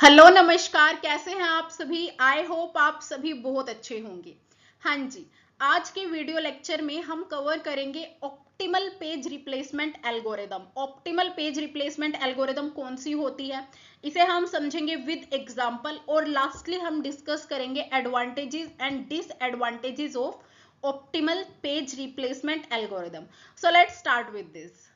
Hello नमस्कार, कैसे हैं आप सभी। आई होप आप सभी बहुत अच्छे होंगे। हाँ जी, आज के वीडियो लेक्चर में हम कवर करेंगे optimal page replacement algorithm. Optimal page replacement algorithm कौन सी होती है, इसे हम समझेंगे विद एग्जांपल, और लास्टली हम डिस्कस करेंगे advantages and disadvantages of optimal page replacement algorithm. So let's start with this.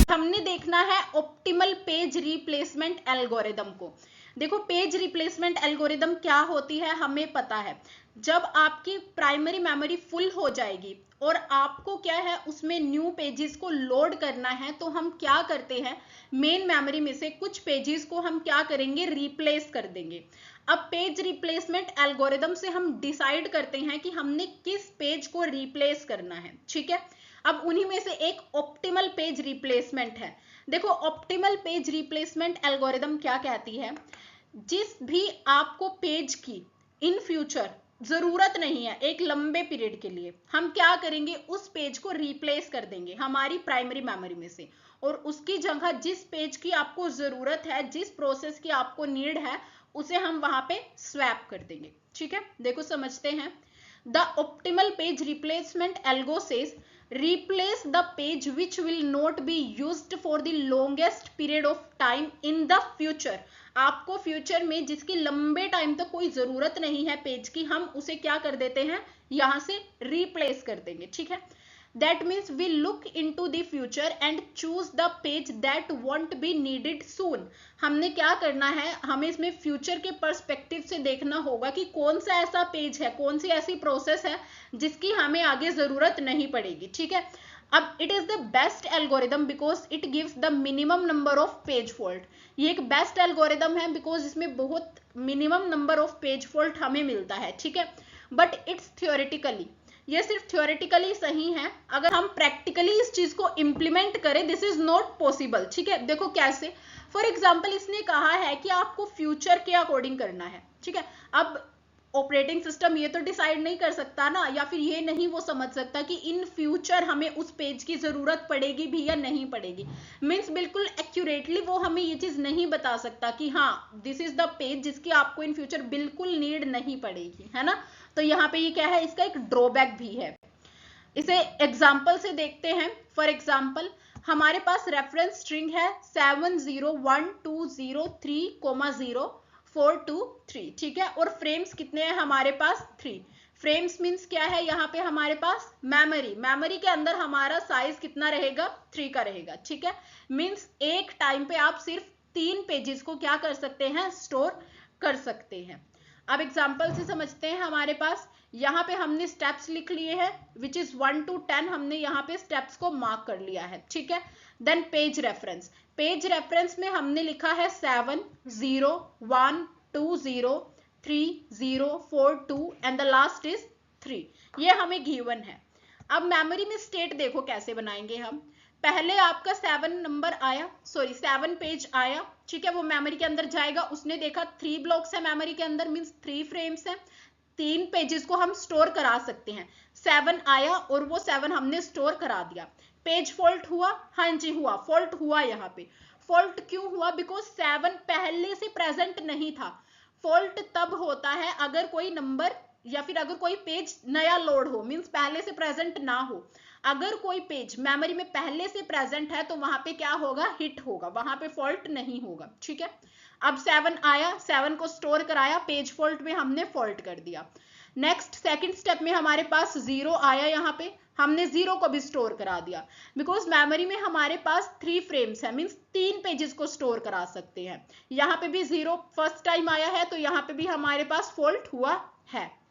हमने देखना है ऑप्टिमल पेज रिप्लेसमेंट एल्गोरिदम को। देखो, पेज रिप्लेसमेंट एल्गोरिदम क्या होती है हमें पता है। जब आपकी प्राइमरी मेमोरी फुल हो जाएगी और आपको क्या है उसमें न्यू पेजेस को लोड करना है, तो हम क्या करते हैं, मेन मेमोरी में से कुछ पेजेस को हम क्या करेंगे, रिप्लेस कर देंगे। अब पेज रिप्लेसमेंट एल्गोरिदम से हम डिसाइड करते हैं कि हमने किस पेज को रिप्लेस करना है। ठीक है, अब उन्हीं में से एक ऑप्टिमल पेज रिप्लेसमेंट है। देखो, ऑप्टिमल पेज रिप्लेसमेंट एल्गोरिदम क्या कहती है, जिस भी आपको पेज की इन फ्यूचर जरूरत नहीं है एक लंबे पीरियड के लिए, हम क्या करेंगे, उस पेज को रिप्लेस कर देंगे हमारी प्राइमरी मेमोरी में से, और उसकी जगह जिस पेज की आपको जरूरत है, जिस प्रोसेस की आपको नीड है, उसे हम वहां पे स्वैप कर देंगे। ठीक है, देखो समझते हैं। The optimal page replacement algo says replace the page which will not be used for the longest period of time in the future। आपको फ्यूचर में जिसकी लंबे टाइम तक कोई जरूरत नहीं है पेज की, हम उसे क्या कर देते हैं, यहां से रिप्लेस कर देंगे। ठीक है, that means we look into the future and choose the page that won't be needed soon। हमने क्या करना है, हमें इसमें फ्यूचर के पर्सपेक्टिव से देखना होगा कि कौन सा ऐसा पेज है, कौन सी ऐसी प्रोसेस है जिसकी हमें आगे जरूरत नहीं पड़ेगी। ठीक है, अब it is the best algorithm because it gives the minimum number of page fault. ये एक बेस्ट एल्गोरिदम है बिकॉज इसमें बहुत minimum number of page fault हमें मिलता है। ठीक है, बट इट्स थियोरेटिकली, ये सिर्फ थियोरेटिकली सही है, अगर हम प्रैक्टिकली इस चीज को इंप्लीमेंट करें दिस इज नॉट पॉसिबल। ठीक है, देखो कैसे, फॉर एग्जाम्पल इसने कहा है कि आपको फ्यूचर के अकॉर्डिंग करना है। ठीक है, अब ऑपरेटिंग सिस्टम ये तो डिसाइड नहीं कर सकता ना, या फिर ये नहीं वो समझ सकता कि इन फ्यूचर हमें उस पेज की जरूरत पड़ेगी भी या नहीं पड़ेगी। मीन्स बिल्कुल एक्यूरेटली वो हमें ये चीज नहीं बता सकता कि हाँ दिस इज द पेज जिसकी आपको इन फ्यूचर बिल्कुल नीड नहीं पड़ेगी, है ना। तो यहाँ पे ये क्या है, इसका एक ड्रॉबैक भी है। इसे एग्जाम्पल से देखते हैं। फॉर एग्जाम्पल हमारे पास रेफरेंस स्ट्रिंग है 701203,042,3। ठीक है, और फ्रेम्स कितने हैं हमारे पास, 3 फ्रेम्स। मीन्स क्या है, यहाँ पे हमारे पास मेमोरी के अंदर हमारा साइज कितना रहेगा, 3 का रहेगा। ठीक है, मीन्स एक टाइम पे आप सिर्फ 3 पेजेस को क्या कर सकते हैं, स्टोर कर सकते हैं। अब एग्जाम्पल से समझते हैं। हमारे पास यहाँ पे हमने स्टेप्स लिख लिए हैं विच इज 1 to 10, हमने यहाँ पे स्टेप्स को मार्क कर लिया है। ठीक है, then page reference, page reference में हमने लिखा है 701203,042 एंड द लास्ट इज 3, ये हमें गिवन है। अब मेमोरी में स्टेट देखो कैसे बनाएंगे हम। पहले आपका 7 पेज आया। ठीक है, वो मेमोरी के अंदर जाएगा, उसने देखा 3 ब्लॉक्स है मेमोरी के अंदर, मींस 3 फ्रेम्स है, 3 पेजेस को हम स्टोर करा सकते हैं। 7 आया और वो 7 हमने स्टोर करा दिया। पेज फॉल्ट हुआ, हाँ जी हुआ, फॉल्ट हुआ। यहाँ पे फॉल्ट क्यों हुआ, बिकॉज 7 पहले से प्रेजेंट नहीं था। फॉल्ट तब होता है अगर कोई नंबर या फिर अगर कोई पेज नया लोड हो, मींस पहले से प्रेजेंट ना हो। अगर कोई पेज मेमोरी में पहले से प्रेजेंट है तो वहां पे क्या होगा, हिट होगा, वहां पे फॉल्ट नहीं होगा। ठीक है, अब 7 आया, 7 को स्टोर कराया, पेज फॉल्ट में हमने फॉल्ट कर दिया। नेक्स्ट सेकंड स्टेप में हमारे पास 0 आया, यहाँ पे हमने 0 को भी स्टोर करा दिया, बिकॉज मेमोरी में हमारे पास 3 फ्रेम्स है, मींस 3 पेजेस को स्टोर करा सकते हैं। यहाँ पे भी 0 फर्स्ट टाइम आया है तो यहाँ पे भी हमारे पास फॉल्ट हुआ है।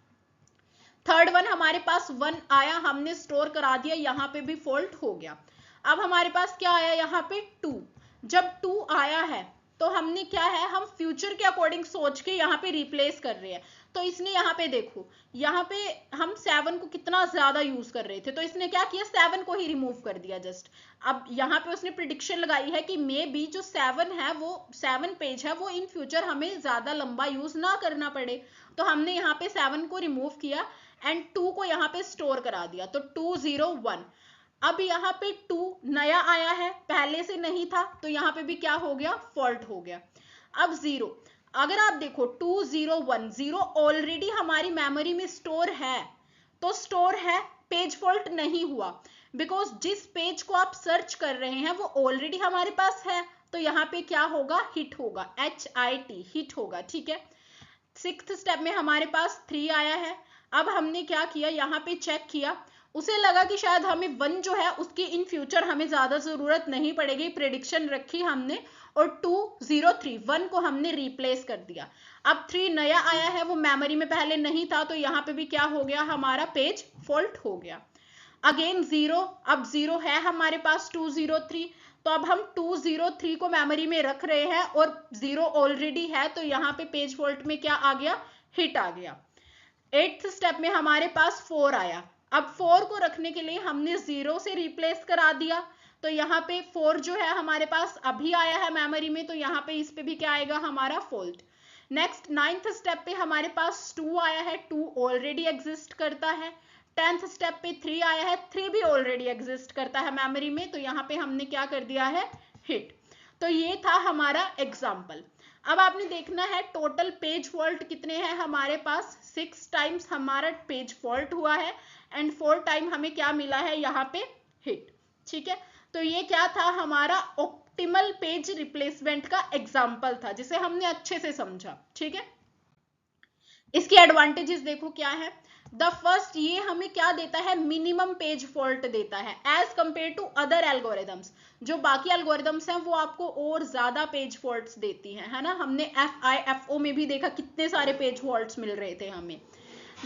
थर्ड वन हमारे पास 1 आया, हमने स्टोर करा दिया, यहाँ पे भी फॉल्ट हो गया। अब हमारे पास क्या आया, यहाँ पे 2। जब 2 आया है तो हमने क्या है, हम फ्यूचर के अकॉर्डिंग सोच के यहाँ पे रिप्लेस कर रहे हैं। तो इसने यहाँ पे देखो, यहाँ पे हम 7 को कितना ज्यादा यूज कर रहे थे, तो इसने क्या किया, 7 को ही रिमूव कर दिया जस्ट। अब यहाँ पे उसने प्रिडिक्शन लगाई है कि मे बी जो 7 है, वो 7 पेज है, वो इन फ्यूचर हमें ज्यादा लंबा यूज ना करना पड़े। तो हमने यहाँ पे 7 को रिमूव किया एंड 2 को यहाँ पे स्टोर करा दिया, तो 201। अब यहाँ पे 2 नया आया है, पहले से नहीं था, तो यहाँ पे भी क्या हो गया, फॉल्ट हो गया। अब 0, अगर आप देखो 2 0 1 0 ऑलरेडी हमारी मेमोरी में स्टोर है, तो स्टोर है, पेज फॉल्ट नहीं हुआ, बिकॉज जिस पेज को आप सर्च कर रहे हैं वो ऑलरेडी हमारे पास है, तो यहाँ पे क्या होगा, हिट होगा, HIT, हिट होगा, ठीक है। 6th स्टेप में हमारे पास 3 आया है। अब हमने क्या किया, यहाँ पे चेक किया, उसे लगा कि शायद हमें 1 जो है उसकी इन फ्यूचर हमें ज्यादा जरूरत नहीं पड़ेगी, प्रेडिक्शन रखी हमने, और 2 0 3 1 को हमने रिप्लेस कर दिया। अब 3 नया आया है, वो मेमोरी में पहले नहीं था, तो यहाँ पे भी क्या हो गया, हमारा पेज फॉल्ट हो गया। अगेन 0, अब 0 है हमारे पास 2 0 3, तो अब हम 2 0 3 को मेमोरी में रख रहे हैं और 0 ऑलरेडी है, तो यहाँ पे पेज फॉल्ट में क्या आ गया, हिट आ गया। 8th स्टेप में हमारे पास 4 आया। अब 4 को रखने के लिए हमने 0 से रिप्लेस करा दिया, तो यहाँ पे 4 जो है हमारे पास अभी आया है मेमोरी में, तो यहाँ पे इस पे भी क्या आएगा, हमारा फॉल्ट। नेक्स्ट 9th स्टेप पे हमारे पास 2 आया है, 2 ऑलरेडी एग्जिस्ट करता है। 10th स्टेप पे 3 आया है, 3 भी ऑलरेडी एग्जिस्ट करता है मेमोरी में, तो यहाँ पे हमने क्या कर दिया है, हिट। तो ये था हमारा एग्जाम्पल। अब आपने देखना है टोटल पेज फॉल्ट कितने हैं हमारे पास, 6 टाइम्स हमारा पेज फॉल्ट हुआ है एंड 4 टाइम हमें क्या मिला है, यहाँ पे हिट, ठीक है। तो ये क्या था, हमारा ऑप्टिमल पेज रिप्लेसमेंट का एग्जाम्पल था, जिसे हमने अच्छे से समझा, ठीक है। इसकी एडवांटेजेस देखो क्या है। द फर्स्ट, ये हमें क्या देता है, मिनिमम पेज फॉल्ट देता है as compare to other algorithms. जो बाकी एल्गोरिदम्स हैं वो आपको और ज्यादा पेज फॉल्ट्स देती हैं, है ना। हमने FIFO में भी देखा कितने सारे पेज फॉल्ट्स मिल रहे थे हमें।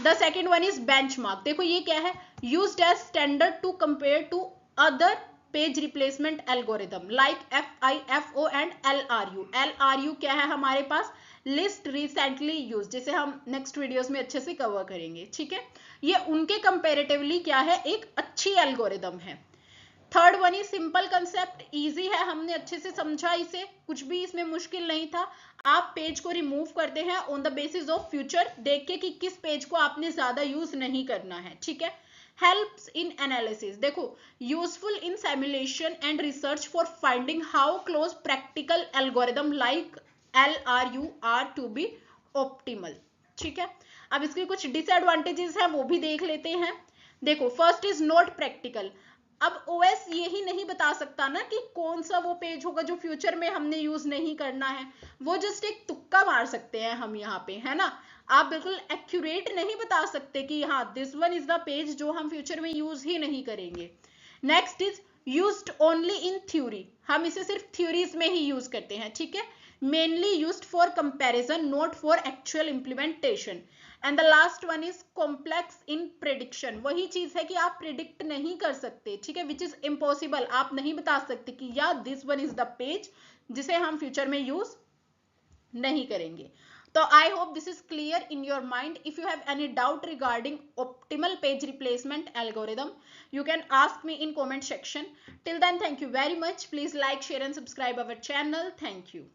The second one is benchmark. देखो ये क्या है, used as standard to compare to other page replacement algorithm like FIFO and LRU। LRU क्या है हमारे पास, लिस्ट रिसेंटली यूज, जिसे हम नेक्स्ट वीडियोस में अच्छे से कवर करेंगे, ठीक है। ये उनके कंपैरेटिवली क्या है, एक अच्छी एल्गोरिदम है। Third one is simple concept, easy है, हमने अच्छे से समझा इसे, कुछ भी इसमें मुश्किल नहीं था। आप पेज को रिमूव करते हैं on the basis of future, देख के कि किस पेज को आपने ज्यादा यूज नहीं करना है, ठीक है। हेल्प्स इन एनालिसिस, देखो useful in simulation and research for finding how close practical algorithm like LRU are to be optimal, ठीक है। अब इसके कुछ डिसएडवांटेजेस हैं, वो भी देख लेते हैं। देखो फर्स्ट इज नॉट प्रैक्टिकल। अब OS यही नहीं बता सकता ना कि कौन सा वो पेज होगा जो फ्यूचर में हमने यूज नहीं करना है, वो जस्ट एक तुक्का मार सकते हैं हम यहाँ पे, है ना। आप बिल्कुल एक्यूरेट नहीं बता सकते कि हाँ this one is the page जो हम फ्यूचर में यूज ही नहीं करेंगे। Next is used only in theory, हम इसे सिर्फ थ्योरीज में ही यूज करते हैं, ठीक है। Mainly used for comparison, not for actual implementation. And the last one is complex in prediction, वही चीज है कि आप प्रिडिक्ट नहीं कर सकते, ठीक है, विच इज इम्पॉसिबल। आप नहीं बता सकते कि या this one is the page जिसे हम फ्यूचर में यूज नहीं करेंगे। तो I hope this is clear in your mind. If you have any doubt regarding optimal page replacement algorithm, you can ask me in comment section. Till then, thank you very much. Please like, share and subscribe our channel. Thank you.